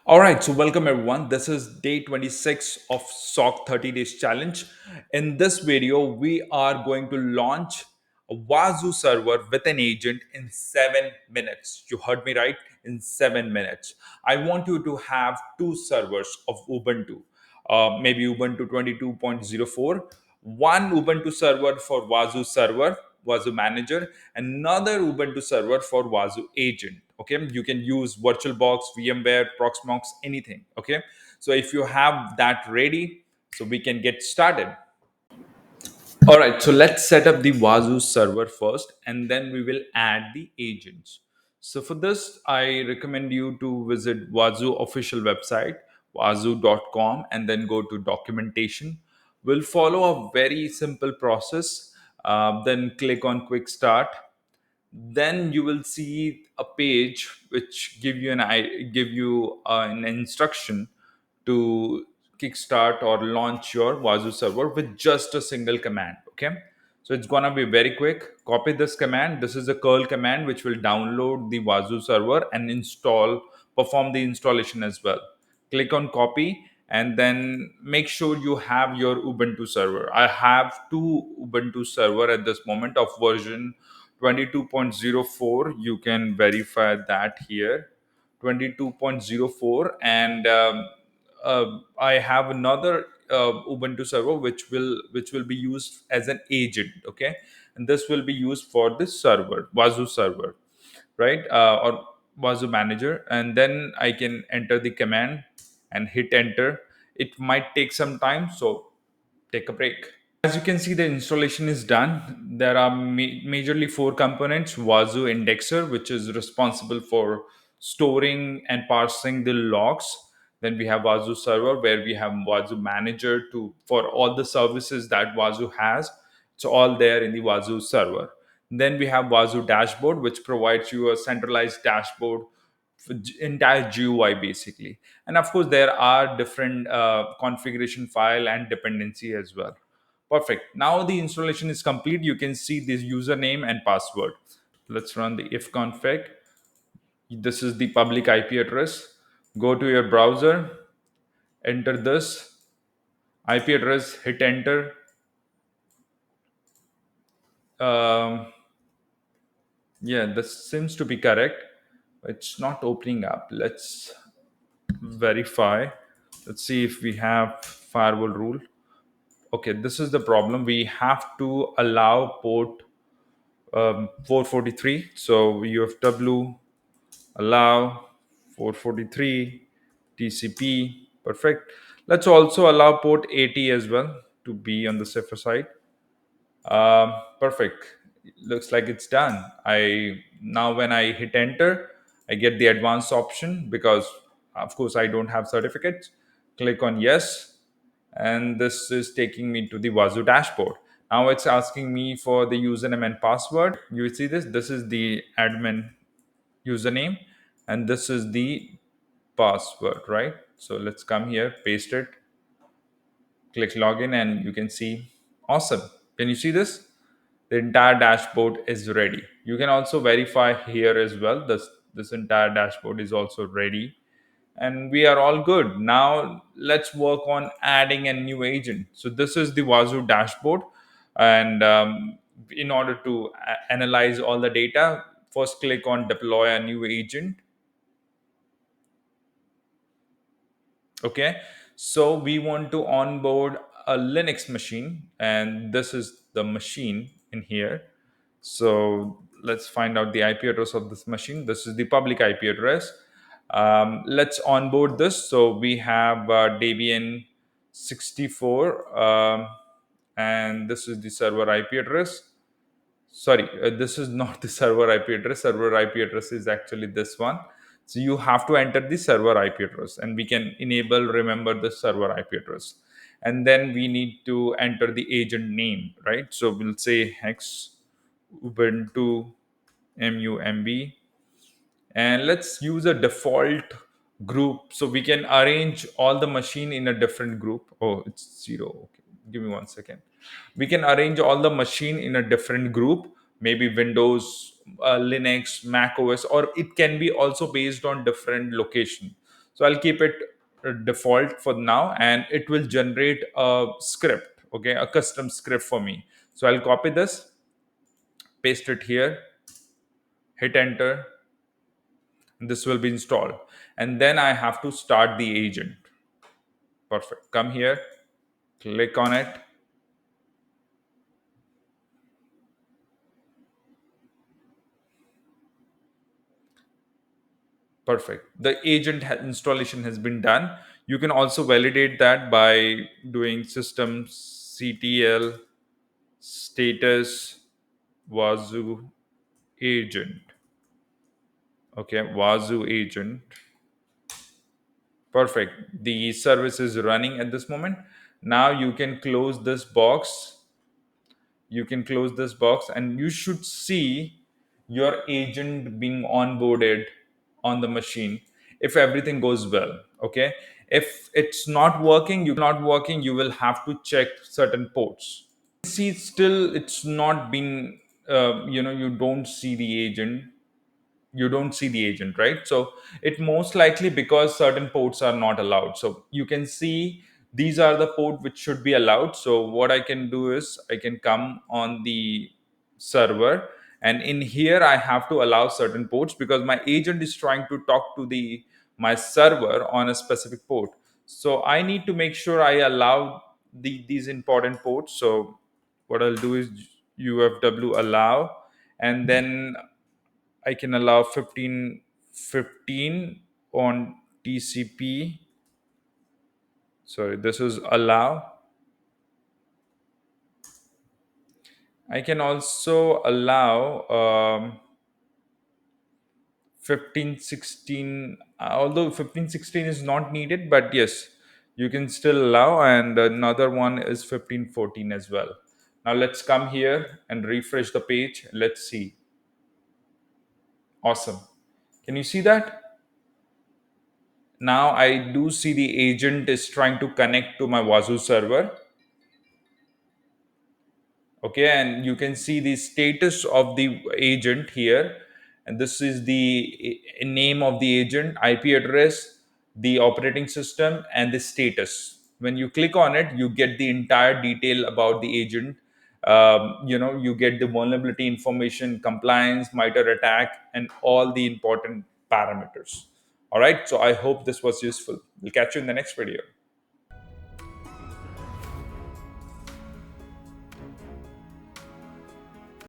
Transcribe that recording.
All right, so welcome everyone. This is day 26 of SOC 30 Days Challenge. In this video, we are going to launch a Wazuh server with an agent in 7 minutes. You heard me right? In 7 minutes. I want you to have two servers of Ubuntu, maybe Ubuntu 22.04, one Ubuntu server for Wazuh server, Wazuh manager, another Ubuntu server for Wazuh agent. Okay, you can use VirtualBox, VMware, Proxmox, anything. Okay, so if you have that ready, so we can get started. All right, so let's set up the Wazuh server first, and then we will add the agents. So for this, I recommend you to visit Wazuh official website, wazoo.com, and then go to documentation. We'll follow a very simple process. Then click on Quick Start. Then you will see a page which give you an instruction to kickstart or launch your Wazuh server with just a single command. Okay, so it's gonna be very quick. Copy this command. This is a curl command which will download the Wazuh server and perform the installation as well. Click on copy and then make sure you have your Ubuntu server. I have two Ubuntu server at this moment of version 22.04. You can verify that here, 22.04. And I have another Ubuntu server which will be used as an agent. Okay, and this will be used for this server, Wazuh server, right? Or Wazuh manager, and then I can enter the command and hit enter. It might take some time, so take a break. As you can see, the installation is done. There are majorly four components. Wazuh indexer, which is responsible for storing and parsing the logs. Then we have Wazuh server, where we have Wazuh manager to for all the services that Wazuh has. It's all there in the Wazuh server. Then we have Wazuh dashboard, which provides you a centralized dashboard for entire GUI basically. And of course, there are different configuration file and dependency as well. Perfect. Now the installation is complete. You can see this username and password. Let's run the ifconfig. This is the public IP address. Go to your browser, enter this IP address, hit enter. Um, yeah, this seems to be correct. It's not opening up. Let's verify. Let's see if we have firewall rule. Okay, this is the problem. We have to allow port 443. So UFW allow 443 TCP. Perfect. Let's also allow port 80 as well to be on the safer side. Perfect. Looks like it's done. I now when I hit enter, I get the advanced option because of course I don't have certificates. Click on yes, and this is taking me to the Wazuh dashboard. Now it's asking me for the username and password. You see this? This is the admin username, and this is the password, right? So let's come here, paste it, click login, and you can see awesome. Can you see this? The entire dashboard is ready. You can also verify here as well. This entire dashboard is also ready, and we are all good. Now let's work on adding a new agent. So this is the Wazuh dashboard, and in order to analyze all the data, first click on deploy a new agent. Okay, so we want to onboard a Linux machine, and this is the machine in here. So let's find out the IP address of this machine. This is the public IP address. Let's onboard this. So we have Debian 64, and this is the server IP address. Sorry, this is not the server IP address. Server IP address is actually this one. So you have to enter the server IP address, and we can enable remember the server IP address. And then we need to enter the agent name, right? So we'll say hex Ubuntu MUMB, and let's use a default group so we can arrange all the machine in a different group. Oh, it's zero. Okay, give me 1 second. We can arrange all the machine in a different group, maybe Windows, Linux, Mac OS, or it can be also based on different location. So I'll keep it default for now, and it will generate a script, okay, a custom script for me. So I'll copy this, paste it here, hit enter, and this will be installed. And then I have to start the agent. Perfect. Come here, click on it. Perfect. The installation has been done. You can also validate that by doing systemctl status Wazuh agent. Okay, Wazuh agent. Perfect. The service is running at this moment. Now you can close this box. You can close this box, and you should see your agent being onboarded on the machine if everything goes well. Okay. If it's not working, you will have to check certain ports. See, still it's not been, you don't see the agent. You don't see the agent, right? So it most likely because certain ports are not allowed. So you can see these are the port which should be allowed. So what I can do is I can come on the server, and in here I have to allow certain ports because my agent is trying to talk to the my server on a specific port. So I need to make sure I allow these important ports. So what I'll do is ufw allow, and then I can allow 1515 on TCP. Sorry, this is allow. I can also allow 1516, although 1516 is not needed, but yes, you can still allow. And another one is 1514 as well. Now let's come here and refresh the page. Let's see. Awesome. Can you see that? Now I do see the agent is trying to connect to my Wazuh server. Okay, and you can see the status of the agent here, and this is the name of the agent, IP address, the operating system, and the status. When you click on it, you get the entire detail about the agent. You get the vulnerability information, compliance, MITRE attack, and all the important parameters. All right, so I hope this was useful. We'll catch you in the next video.